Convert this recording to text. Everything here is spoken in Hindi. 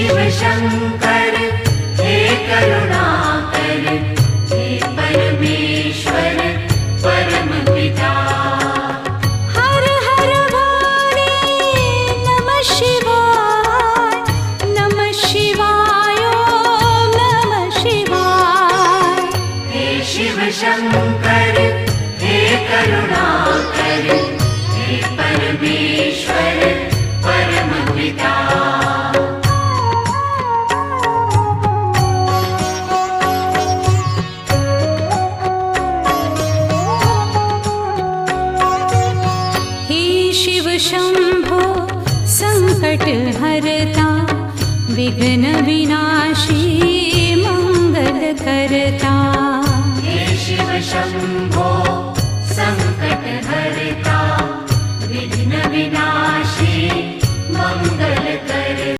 शिव शंकर हे करुणाकर, हे परमेश्वर परम पिता। हर हर वाणी नमः शिवाय, नमः शिवाय, ओम नमः शिवाय। हे शिव शंकर हे करुणाकर, हे परमेश्वर परम पिता। शिव शंभो संकट हरता, विघ्न विनाशी मंगल करता। हे शिव शंभो